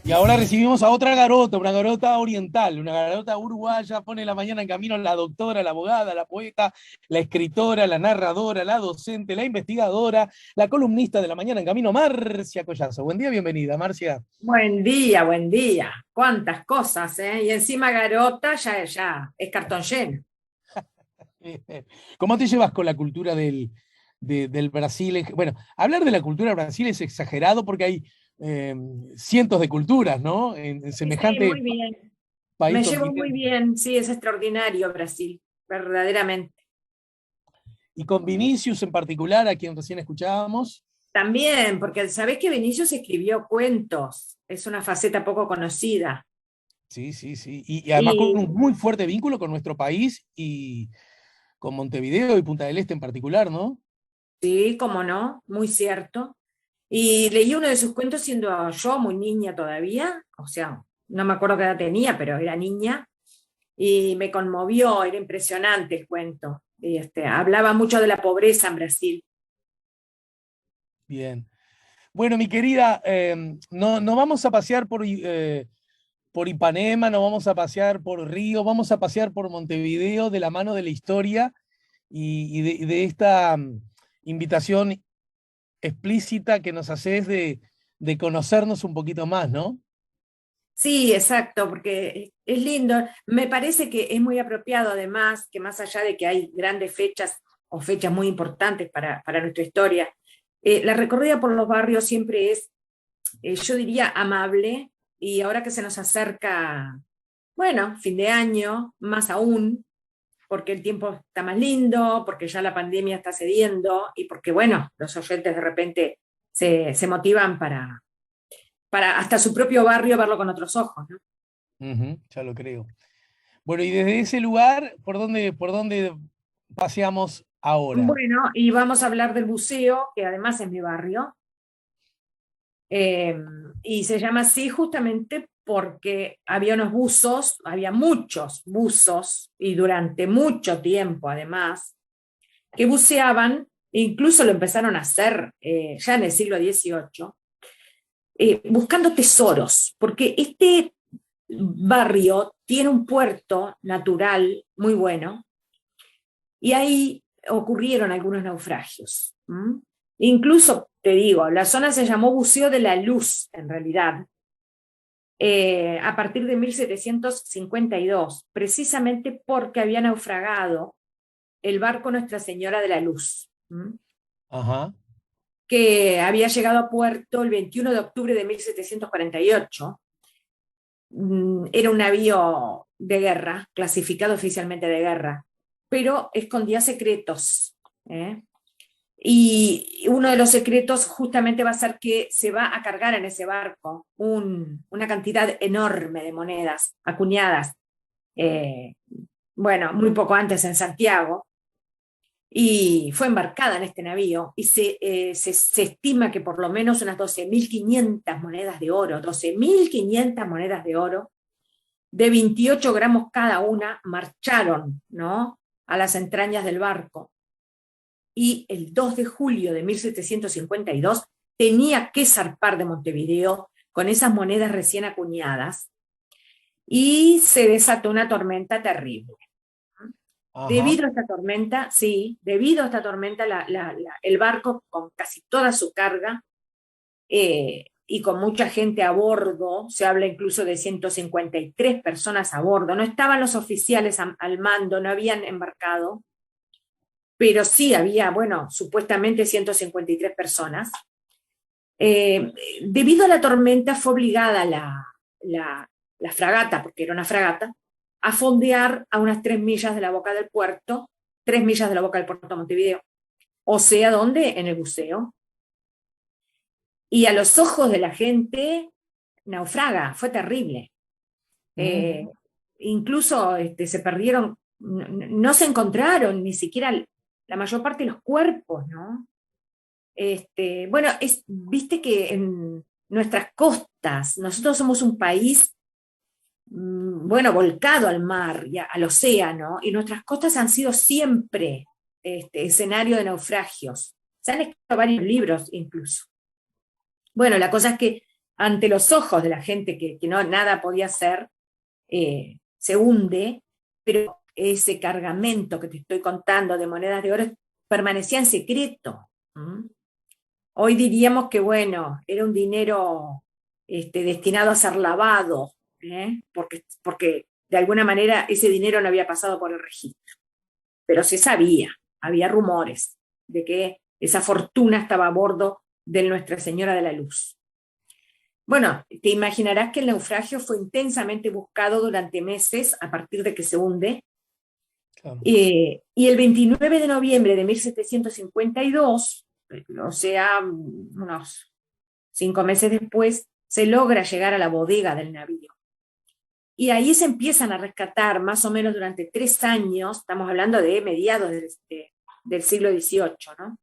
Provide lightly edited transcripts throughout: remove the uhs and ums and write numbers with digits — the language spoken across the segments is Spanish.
Y ahora recibimos a otra garota, una garota oriental, una garota uruguaya. Pone la mañana en camino la doctora, la abogada, la poeta, la escritora, la narradora, la docente, la investigadora, la columnista de la mañana en camino, Marcia Collazo. Buen día, bienvenida, Marcia. Buen día, buen día. Cuántas cosas, ¿eh? Y encima Garota ya es cartón lleno. ¿Cómo te llevas con la cultura del Brasil? Bueno, hablar de la cultura del Brasil es exagerado porque hay eh, cientos de culturas, ¿no? En Sí, sí, muy semejante bien. país Me llevo muy continente. bien, sí, es extraordinario Brasil, verdaderamente. Y con Vinicius en particular, a quien recién escuchábamos. También, porque sabés que Vinicius escribió cuentos, es una faceta poco conocida. Sí, sí, sí. Y además con Y un muy fuerte vínculo con nuestro país y con Montevideo y Punta del Este en particular, ¿no? sí, cómo no, muy cierto. Y leí uno de sus cuentos siendo yo muy niña todavía, o sea, no me acuerdo qué edad tenía, pero era niña. Y me conmovió, era impresionante el cuento. Y hablaba mucho de la pobreza en Brasil. Bien. Bueno, mi querida, no vamos a pasear por Ipanema, no vamos a pasear por Río, vamos a pasear por Montevideo de la mano de la historia y de esta invitación explícita que nos haces de conocernos un poquito más, ¿no? Sí, exacto, porque es lindo. Me parece que es muy apropiado además, que más allá de que hay grandes fechas o fechas muy importantes para nuestra historia, la recorrida por los barrios siempre es, yo diría, amable. Y ahora que se nos acerca, bueno, fin de año, más aún, porque el tiempo está más lindo, porque ya la pandemia está cediendo y porque, bueno, los oyentes de repente se motivan para hasta su propio barrio verlo con otros ojos, ¿no? Ujú, ya lo creo. Bueno, y desde ese lugar, por dónde paseamos ahora? Bueno, y vamos a hablar del buceo, que además es mi barrio, eh, y se llama así justamente porque había unos buzos, había muchos buzos, y durante mucho tiempo además, que buceaban, e incluso lo empezaron a hacer ya en el siglo XVIII, buscando tesoros, porque este barrio tiene un puerto natural muy bueno y ahí ocurrieron algunos naufragios. ¿M? Incluso, te digo, la zona se llamó Buceo de la Luz, en realidad, a partir de 1752, precisamente porque había naufragado el barco Nuestra Señora de la Luz. ¿M? Ajá. Que había llegado a puerto el 21 de octubre de 1748. Era un navío de guerra, clasificado oficialmente de guerra, pero escondía secretos. ¿Eh? Y uno de los secretos justamente va a ser que se va a cargar en ese barco una cantidad enorme de monedas acuñadas, eh, bueno, muy poco antes en Santiago, y fue embarcada en este navío y se estima que por lo menos unas 12.500 monedas de oro, 12.500 monedas de oro, de 28 gramos cada una, marcharon, ¿no?, a las entrañas del barco. Y el 2 de julio de 1752 tenía que zarpar de Montevideo con esas monedas recién acuñadas y se desató una tormenta terrible. Ajá. Debido a esta tormenta, sí, debido a esta tormenta, el barco con casi toda su carga y con mucha gente a bordo, se habla incluso de 153 personas a bordo, no estaban los oficiales al mando, no habían embarcado, pero sí había, bueno, supuestamente 153 personas. Eh, Debido a la tormenta fue obligada la, la fragata, porque era una fragata, a fondear a unas 3 millas de la boca del puerto, 3 millas de la boca del puerto de Montevideo. O sea, ¿dónde? En el buceo. Y a los ojos de la gente, naufraga, fue terrible. Eh, Ujú. Incluso se perdieron, no se encontraron ni siquiera la mayor parte de los cuerpos, ¿no? Bueno, viste que en nuestras costas, nosotros somos un país, bueno, volcado al mar, y al océano, y nuestras costas han sido siempre escenario de naufragios. Se han escrito varios libros incluso. Bueno, la cosa es que ante los ojos de la gente que no, nada podía hacer, se hunde, pero ese cargamento que te estoy contando de monedas de oro permanecía en secreto. ¿Mm? Hoy diríamos que, bueno, era un dinero destinado a ser lavado, porque de alguna manera ese dinero no había pasado por el registro. Pero se sabía, había rumores de que esa fortuna estaba a bordo de Nuestra Señora de la Luz. Bueno, te imaginarás que el naufragio fue intensamente buscado durante meses a partir de que se hunde. Claro. Y el 29 de noviembre de 1752, o sea, unos 5 meses después, se logra llegar a la bodega del navío. Y ahí se empiezan a rescatar, más o menos durante 3 años, estamos hablando de mediados del siglo XVIII, ¿no?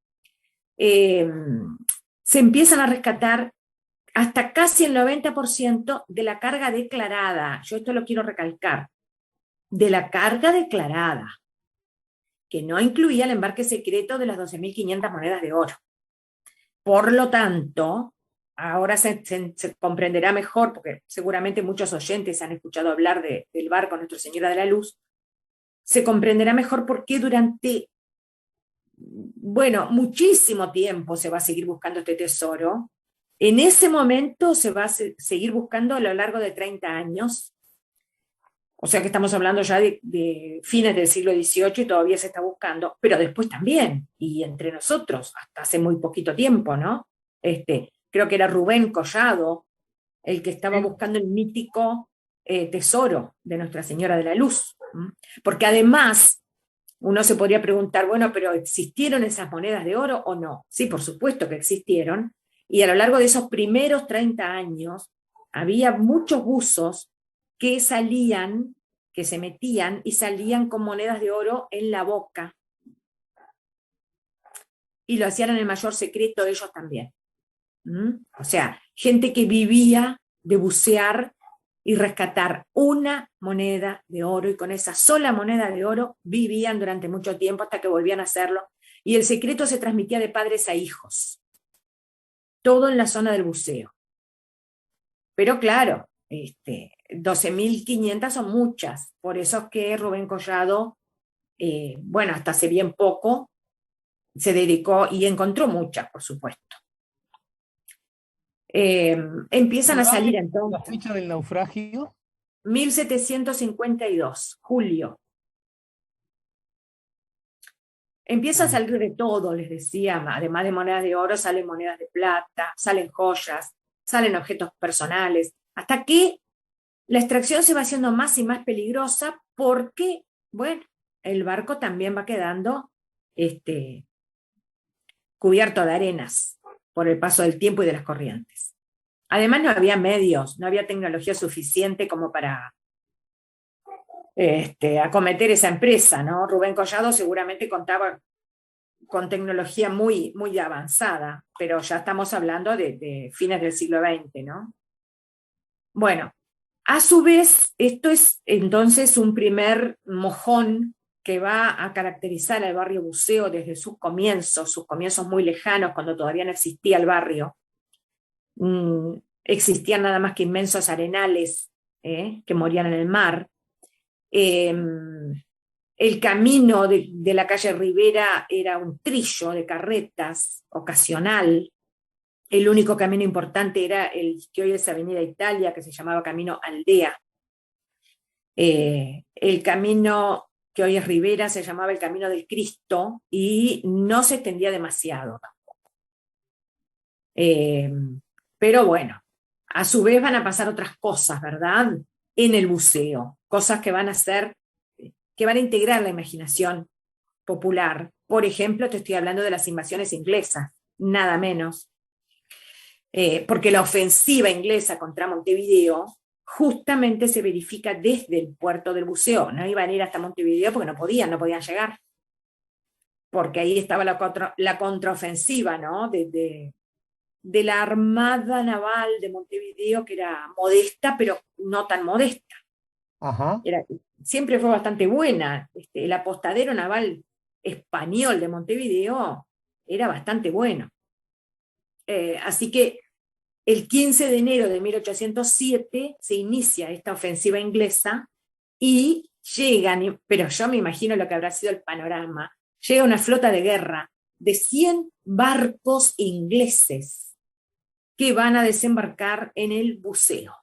Se empiezan a rescatar hasta casi el 90% de la carga declarada. Yo esto lo quiero recalcar. De la carga declarada, que no incluía el embarque secreto de las 12.500 monedas de oro. Por lo tanto, ahora se comprenderá mejor, porque seguramente muchos oyentes han escuchado hablar del barco Nuestra Señora de la Luz, se comprenderá mejor por qué durante, bueno, muchísimo tiempo se va a seguir buscando este tesoro. En ese momento se va a seguir buscando a lo largo de 30 años, o sea que estamos hablando ya de fines del siglo XVIII y todavía se está buscando, pero después también, y entre nosotros, hasta hace muy poquito tiempo, ¿no? Creo que era Rubén Collado el que estaba buscando el mítico tesoro de Nuestra Señora de la Luz. Porque además, uno se podría preguntar, bueno, pero ¿existieron esas monedas de oro o no? Sí, por supuesto que existieron, y a lo largo de esos primeros 30 años había muchos buzos que salían, que se metían y salían con monedas de oro en la boca. Y lo hacían en el mayor secreto ellos también. O sea, gente que vivía de bucear y rescatar una moneda de oro, y con esa sola moneda de oro vivían durante mucho tiempo hasta que volvían a hacerlo. Y el secreto se transmitía de padres a hijos. Todo en la zona del buceo. Pero claro, 12.500 son muchas, por eso es que Rubén Collado, bueno, hasta hace bien poco, se dedicó y encontró muchas, por supuesto. Empiezan a salir ¿La entonces. fecha del naufragio? 1752, julio. Empieza a salir de todo, les decía, además de monedas de oro, salen monedas de plata, salen joyas, salen objetos personales, hasta que la extracción se va haciendo más y más peligrosa porque, bueno, el barco también va quedando cubierto de arenas por el paso del tiempo y de las corrientes. Además no había medios, no había tecnología suficiente como para acometer esa empresa, ¿no? Rubén Collado seguramente contaba con tecnología muy, muy avanzada, pero ya estamos hablando de fines del siglo XX, ¿no? Bueno, a su vez, esto es entonces un primer mojón que va a caracterizar al barrio Buceo desde sus comienzos muy lejanos, cuando todavía no existía el barrio. Existían nada más que inmensos arenales que morían en el mar. El camino de la calle Rivera era un trillo de carretas ocasional. El único camino importante era el que hoy es Avenida Italia, que se llamaba Camino Aldea. El camino que hoy es Rivera se llamaba el Camino del Cristo y no se extendía demasiado tampoco. Pero bueno, a su vez van a pasar otras cosas, ¿verdad? En el buceo, cosas que van a integrar la imaginación popular. Por ejemplo, te estoy hablando de las invasiones inglesas, nada menos. Porque la ofensiva inglesa contra Montevideo justamente se verifica desde el puerto del Buceo. No iban a ir hasta Montevideo porque no podían llegar. Porque ahí estaba la contraofensiva, ¿no? de la Armada Naval de Montevideo, que era modesta, pero no tan modesta. Ajá. Siempre fue bastante buena. El apostadero naval español de Montevideo era bastante bueno. Así que el 15 de enero de 1807 se inicia esta ofensiva inglesa y llegan, pero yo me imagino lo que habrá sido el panorama, llega una flota de guerra de 100 barcos ingleses que van a desembarcar en el Buceo.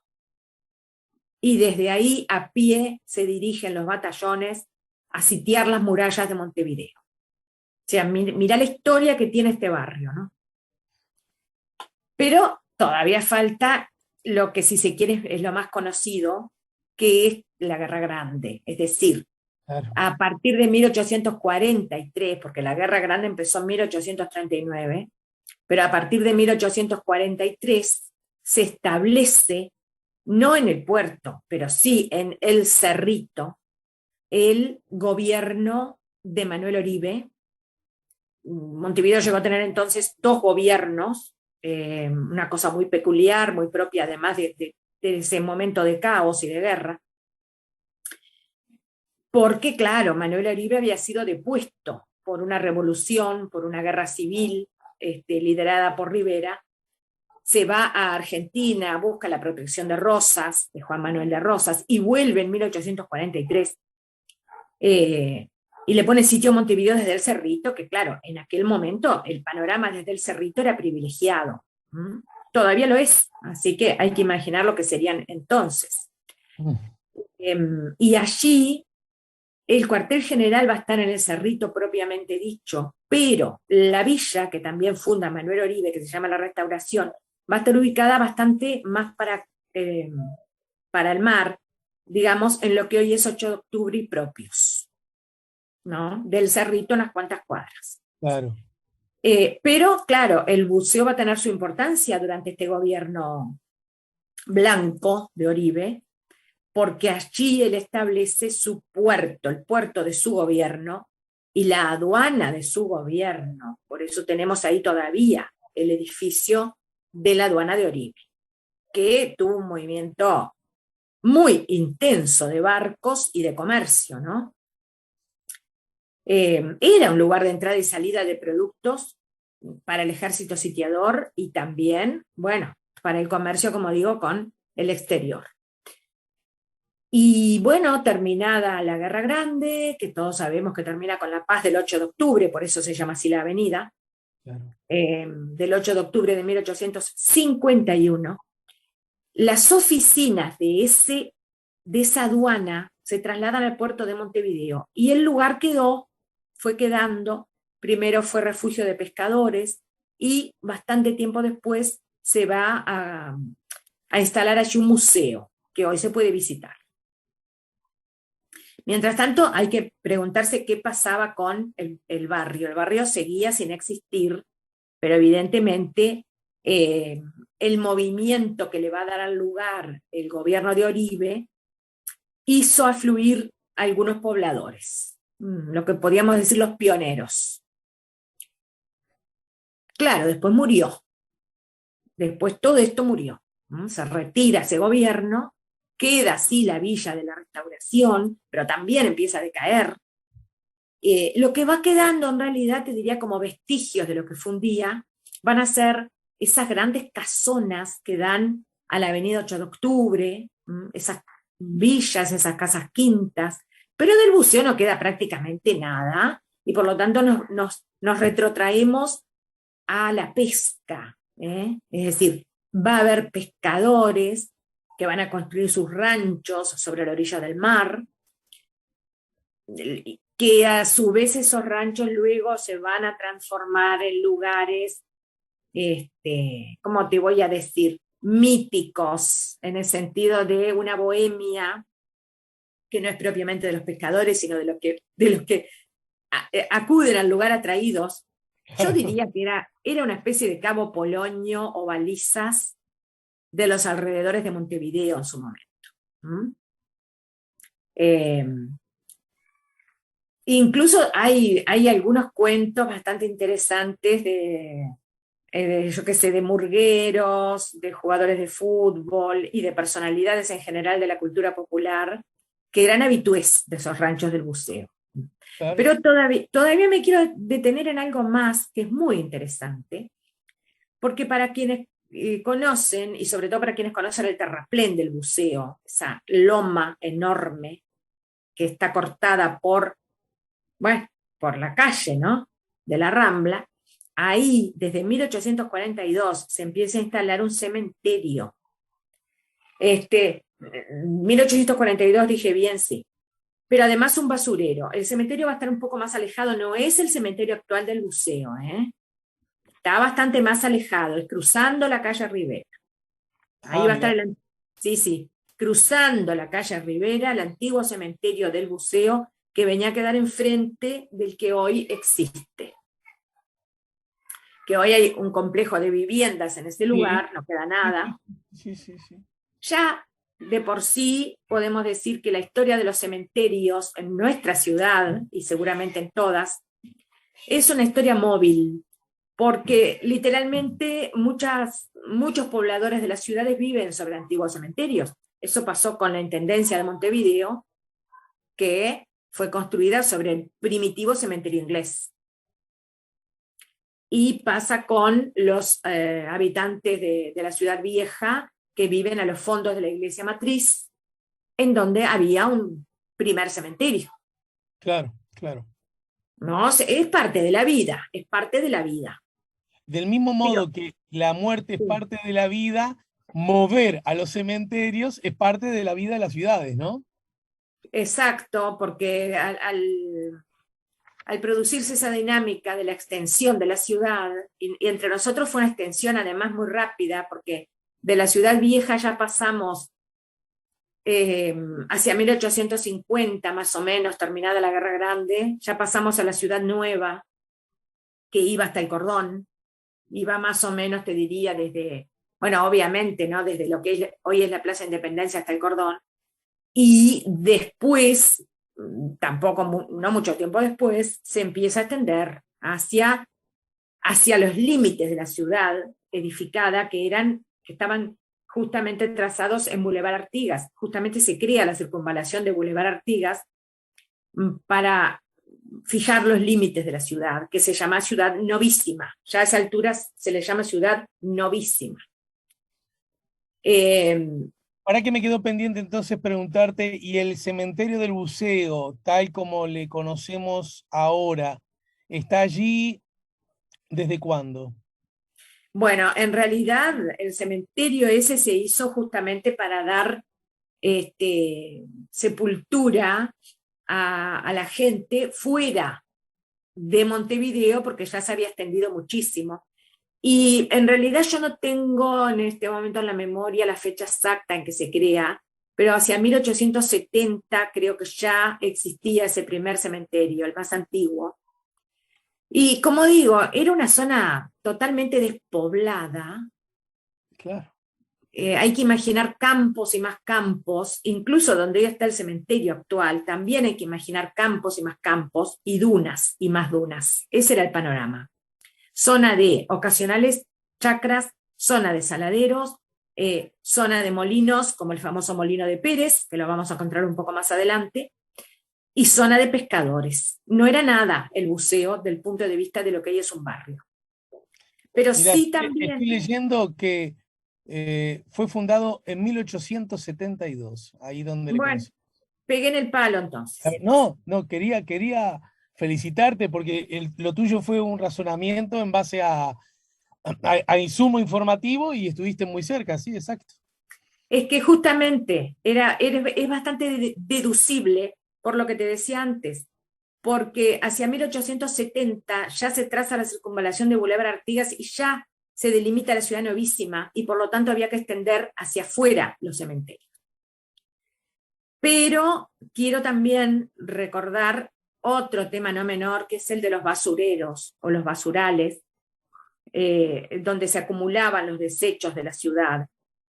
Y desde ahí a pie se dirigen los batallones a sitiar las murallas de Montevideo. O sea, mirá la historia que tiene este barrio, ¿no? Pero todavía falta lo que, si se quiere, es lo más conocido, que es la Guerra Grande. Es decir, Claro. a partir de 1843, porque la Guerra Grande empezó en 1839, pero a partir de 1843 se establece, no en el puerto, pero sí en el Cerrito, el gobierno de Manuel Oribe. Montevideo llegó a tener entonces dos gobiernos, una cosa muy peculiar, muy propia además de ese momento de caos y de guerra, porque claro, Manuel Oribe había sido depuesto por una revolución, por una guerra civil liderada por Rivera, se va a Argentina, busca la protección de Rosas, de Juan Manuel de Rosas, y vuelve en 1843, y le pone sitio a Montevideo desde el Cerrito, que claro, en aquel momento el panorama desde el Cerrito era privilegiado. Todavía lo es, así que hay que imaginar lo que serían entonces. Y allí el cuartel general va a estar en el Cerrito propiamente dicho, pero la villa, que también funda Manuel Oribe, que se llama La Restauración, va a estar ubicada bastante más para el mar, digamos, en lo que hoy es 8 de octubre y propios, ¿no? Del Cerrito unas cuantas cuadras. Claro. Pero, claro, el buceo va a tener su importancia durante este gobierno blanco de Oribe, porque allí él establece su puerto, el puerto de su gobierno y la aduana de su gobierno. Por eso tenemos ahí todavía el edificio de la aduana de Oribe, que tuvo un movimiento muy intenso de barcos y de comercio, ¿no? Era un lugar de entrada y salida de productos para el ejército sitiador y también, bueno, para el comercio, como digo, con el exterior. Y bueno, terminada la Guerra Grande, que todos sabemos que termina con la paz del 8 de octubre, por eso se llama así la avenida, Claro. del 8 de octubre de 1851, las oficinas de esa aduana se trasladan al puerto de Montevideo y el lugar fue quedando, primero fue refugio de pescadores y bastante tiempo después se va a instalar allí un museo que hoy se puede visitar. Mientras tanto, hay que preguntarse qué pasaba con el barrio. El barrio seguía sin existir, pero evidentemente el movimiento que le va a dar al lugar el gobierno de Oribe hizo afluir a algunos pobladores, lo que podríamos decir los pioneros. Claro, después murió. Después todo esto murió. Se retira ese gobierno, queda así la Villa de la Restauración, pero también empieza a decaer. Lo que va quedando en realidad, te diría como vestigios de lo que fue un día, van a ser esas grandes casonas que dan a la avenida 8 de octubre, esas villas, esas casas quintas, pero del buceo no queda prácticamente nada, y por lo tanto nos retrotraemos a la pesca, es decir, va a haber pescadores que van a construir sus ranchos sobre la orilla del mar, que a su vez esos ranchos luego se van a transformar en lugares, ¿cómo te voy a decir? Míticos, en el sentido de una bohemia que no es propiamente de los pescadores, sino de los que acuden al lugar atraídos. Yo diría que era una especie de Cabo Polonio o balizas de los alrededores de Montevideo en su momento. Incluso hay algunos cuentos bastante interesantes yo qué sé, de murgueros, de jugadores de fútbol y de personalidades en general de la cultura popular que eran habitués de esos ranchos del buceo. Claro. Pero todavía me quiero detener en algo más que es muy interesante, porque para quienes conocen, y sobre todo para quienes conocen el terraplén del buceo, esa loma enorme que está cortada bueno, por la calle, ¿no? De la Rambla, ahí desde 1842 se empieza a instalar un cementerio. 1842 dije bien, sí. Pero además un basurero. El cementerio va a estar un poco más alejado, no es el cementerio actual del buceo, ¿eh? Está bastante más alejado, es cruzando la calle Rivera. Ahí Ah, va a estar mira. sí, sí, cruzando la calle Rivera, el antiguo cementerio del buceo que venía a quedar enfrente del que hoy existe. Que hoy hay un complejo de viviendas en este Sí, lugar, no queda sí, nada. sí, sí, sí. Ya de por sí podemos decir que la historia de los cementerios en nuestra ciudad, y seguramente en todas, es una historia móvil, porque literalmente muchos pobladores de las ciudades viven sobre antiguos cementerios. Eso pasó con la Intendencia de Montevideo, que fue construida sobre el primitivo cementerio inglés. Y pasa con los habitantes de la ciudad vieja que viven a los fondos de la iglesia matriz, en donde había un primer cementerio. Claro, claro. ¿No? Es parte de la vida, es parte de la vida. Del mismo Pero, modo que la muerte es sí, parte de la vida, mover a los cementerios es parte de la vida de las ciudades, ¿no? exacto, porque al producirse esa dinámica de la extensión de la ciudad, y entre nosotros fue una extensión además muy rápida, porque de la ciudad vieja ya pasamos hacia 1850 más o menos, terminada la Guerra Grande, ya pasamos a la ciudad nueva, que iba hasta el Cordón, iba más o menos, te diría, desde, bueno, obviamente, ¿no? Desde lo que hoy es la Plaza Independencia hasta el Cordón, y después, tampoco, no mucho tiempo después, se empieza a extender hacia los límites de la ciudad edificada, que estaban justamente trazados en Boulevard Artigas. Justamente se crea la circunvalación de Boulevard Artigas para fijar los límites de la ciudad, que se llama ciudad novísima. Ya a esa altura se le llama ciudad novísima. Eh, Ahora que me quedó pendiente entonces preguntarte, ¿y el cementerio del buceo, tal como le conocemos ahora, está allí desde cuándo? bueno, en realidad el cementerio ese se hizo justamente para dar sepultura a la gente fuera de Montevideo, porque ya se había extendido muchísimo. Y en realidad yo no tengo en este momento en la memoria la fecha exacta en que se crea, pero hacia 1870 creo que ya existía ese primer cementerio, el más antiguo. Y como digo, era una zona totalmente despoblada. Claro. Hay que imaginar campos y más campos, incluso donde hoy está el cementerio actual, también hay que imaginar campos y más campos y dunas y más dunas. Ese era el panorama. Zona de ocasionales chacras, zona de saladeros, zona de molinos, como el famoso molino de Pérez, que lo vamos a encontrar un poco más adelante, y zona de pescadores. No era nada el buceo del punto de vista de lo que hoy es un barrio. Pero Mira, sí estoy también, leyendo que fue fundado en 1872, ahí donde le bueno, conocí. pegué en el palo entonces. No, no, quería felicitarte porque lo tuyo fue un razonamiento en base a insumo informativo y estuviste muy cerca, sí, exacto. Es que justamente es bastante deducible por lo que te decía antes, porque hacia 1870 ya se traza la circunvalación de Boulevard Artigas y ya se delimita la ciudad novísima y por lo tanto había que extender hacia afuera los cementerios. Pero quiero también recordar otro tema no menor, que es el de los basureros o los basurales, donde se acumulaban los desechos de la ciudad.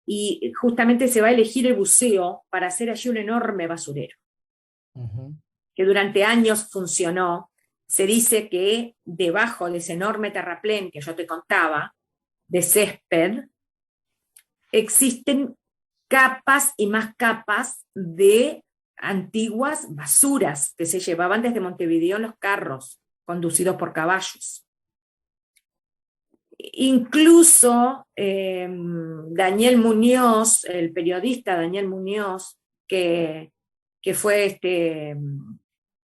Y justamente se va a elegir el buceo para hacer allí un enorme basurero, Ujú. que durante años funcionó. Se dice que debajo de ese enorme terraplén que yo te contaba, de césped, existen capas y más capas de antiguas basuras que se llevaban desde Montevideo en los carros conducidos por caballos. Incluso Daniel Muñoz, el periodista Daniel Muñoz, que fue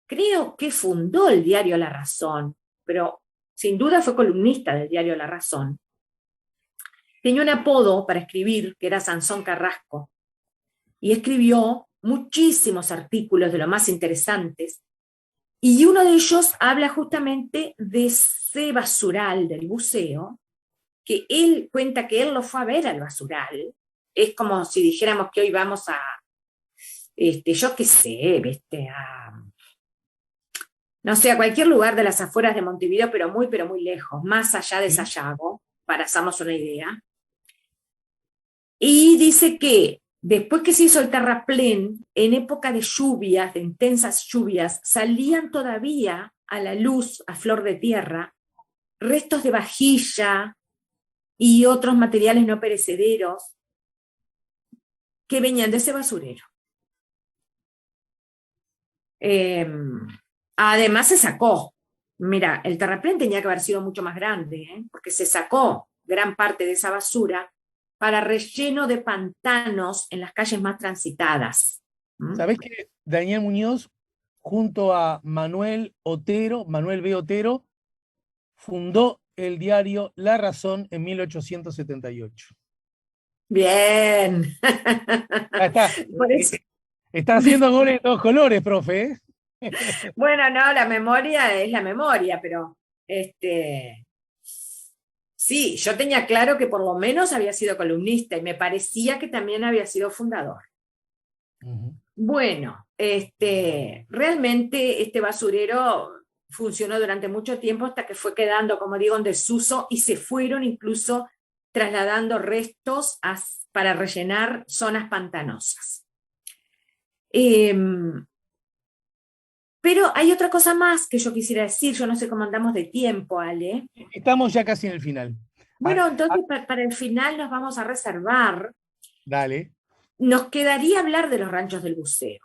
creo que fundó el diario La Razón, pero sin duda fue columnista del diario La Razón. Tenía un apodo para escribir que era Sansón Carrasco, y escribió muchísimos artículos de lo más interesantes, y uno de ellos habla justamente de ese basural del buceo, que él cuenta que él lo fue a ver al basural. Es como si dijéramos que hoy vamos a, yo qué sé, no sé, a cualquier lugar de las afueras de Montevideo, pero muy lejos, más allá de ¿Sí? Sayago, para hacernos una idea. Y dice que después que se hizo el terraplén, en época de lluvias, de intensas lluvias, salían todavía a la luz, a flor de tierra, restos de vajilla y otros materiales no perecederos que venían de ese basurero. Además se sacó, mira, el terraplén tenía que haber sido mucho más grande, porque se sacó gran parte de esa basura para relleno de pantanos en las calles más transitadas. ¿Sabés que Daniel Muñoz, junto a Manuel B. Otero, fundó el diario La Razón en 1878? Bien. Ah, Por eso. está haciendo goles de todos colores, profe, ¿eh? Bueno, no, la memoria es la memoria, pero sí, yo tenía claro que por lo menos había sido columnista y me parecía que también había sido fundador. Ujú. Bueno, realmente este basurero funcionó durante mucho tiempo hasta que fue quedando, como digo, en desuso, y se fueron incluso trasladando restos para rellenar zonas pantanosas. Pero hay otra cosa más que yo quisiera decir, yo no sé cómo andamos de tiempo, Ale. Estamos ya casi en el final. Ah, Bueno, entonces para el final nos vamos a reservar. dale. Nos quedaría hablar de los ranchos del buceo,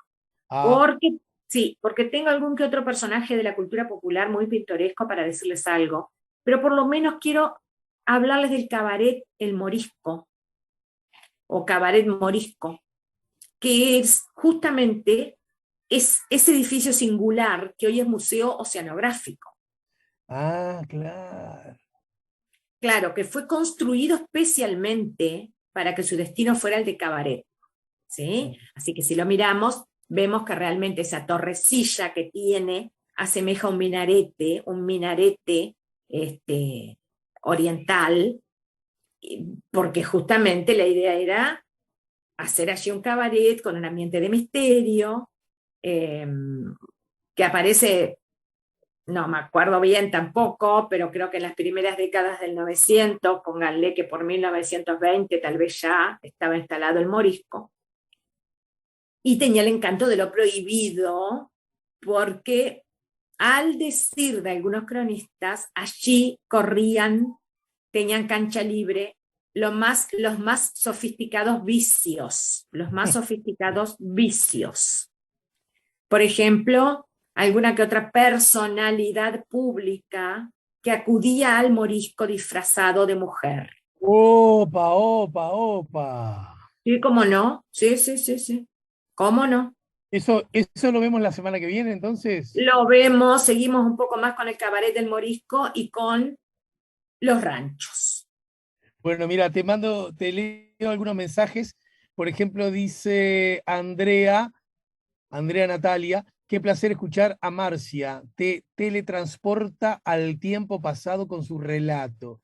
Ah, porque sí, porque tengo algún que otro personaje de la cultura popular muy pintoresco para decirles algo, pero por lo menos quiero hablarles del cabaret El Morisco, o cabaret Morisco, que es justamente ese edificio singular que hoy es museo oceanográfico. claro. Claro, que fue construido especialmente para que su destino fuera el de cabaret, ¿sí? Así que si lo miramos, vemos que realmente esa torrecilla que tiene asemeja un minarete oriental, porque justamente la idea era hacer allí un cabaret con un ambiente de misterio, eh, que aparece, no me acuerdo bien tampoco, pero creo que en las primeras décadas del 900, pónganle que por 1920 tal vez ya estaba instalado el morisco, y tenía el encanto de lo prohibido, porque al decir de algunos cronistas, allí corrían, tenían cancha libre, los más sofisticados vicios, los más sofisticados vicios. Por ejemplo, alguna que otra personalidad pública que acudía al morisco disfrazado de mujer. Opa, opa, opa. ¿Sí, cómo no? Sí, sí, sí, sí. ¿Cómo no? Eso lo vemos la semana que viene, entonces. Lo vemos, seguimos un poco más con el cabaret del morisco y con los ranchos. Bueno, mira, te leo algunos mensajes. Por ejemplo, dice Andrea Natalia, qué placer escuchar a Marcia. Te teletransporta al tiempo pasado con su relato.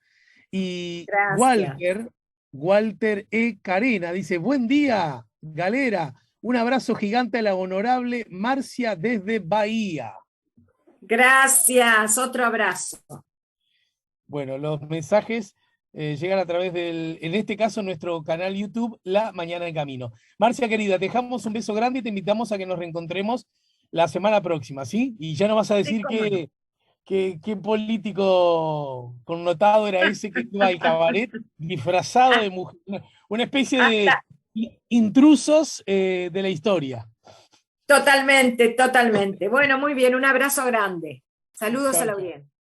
Y Gracias. Walter E. Carena, dice, buen día, galera. Un abrazo gigante a la honorable Marcia desde Bahía. Gracias, otro abrazo. Bueno, los mensajes llegan a través en este caso, nuestro canal YouTube, La Mañana en Camino. Marcia, querida, te dejamos un beso grande y te invitamos a que nos reencontremos la semana próxima, ¿sí? Y ya nos vas a Sí, decir cómo no. qué político connotado era ese que iba al cabaret disfrazado de mujer, una especie de Hasta, intrusos de la historia. totalmente, totalmente. Bueno, muy bien, un abrazo grande. Saludos a Chao, la chao. audiencia.